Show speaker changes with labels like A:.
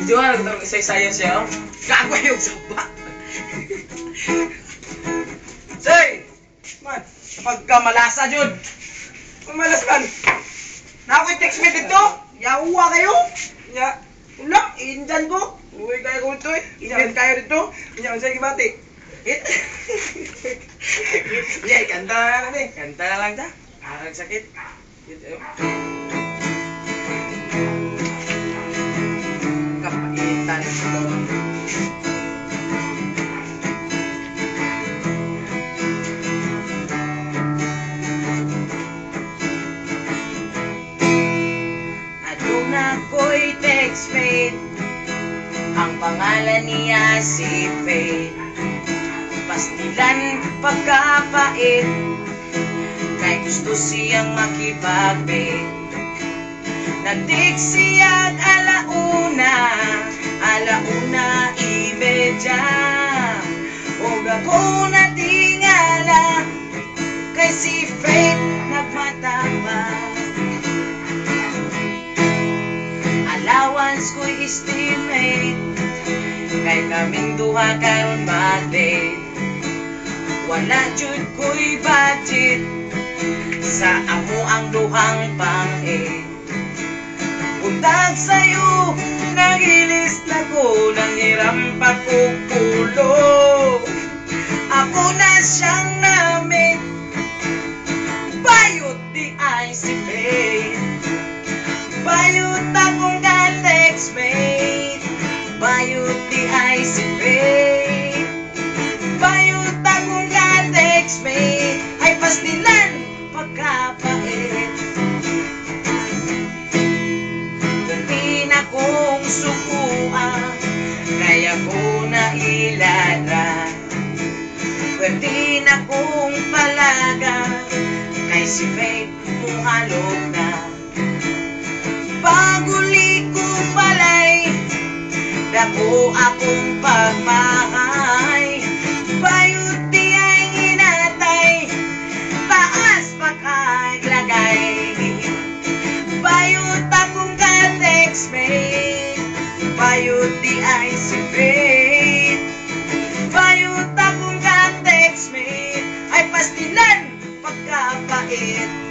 A: Video nga, nagtawag isa-isayan siya. Gago yung saba. Say! Man, pagkamalasa, Jud. Malas man. Nako'y text me dito. Yawa kayo. Ya, wala, injan ko. Uy, kaya ko ito eh. Injan kayo dito. Injan, sige bati. Yeah, kanta na lang eh. Kanta na lang ta. Parang sakit. Kapaitan ito. Adong ako'y textmate. Ang pangalan niya si Faith. Pastilan pagkapait, kay gusto siyang makipagbit. Nagtik siyang alauna imedya. Huwag ako natingala, kay si Faith nagmatama. Allowance ko'y estimate, kay kaming duha karon mag-date. Wala jud ko'y budget, sa amo ang duhang pang-8. Untag sa'yo, nagilis na ko, nang hiram pa ko pulo. Ako na siyang namit, bayot di ay si Faith. Bayot akong ka-textmate, bayot di ay si Faith. Bayot akong ka-textmate, ay pastilan pagkapait. Ganti na kong sukuan, kaya ko na ilara. Ganti na kong palaga, kay si Faith muhalog na. Paguli kong balay, dako akong pagmahay. Bayot di ay inatay, taas pa kay lagay. Bayot akong ka-textmate, bayot di ay si Faith. Bayot akong ka-textmate, ay pastilan pagkapait.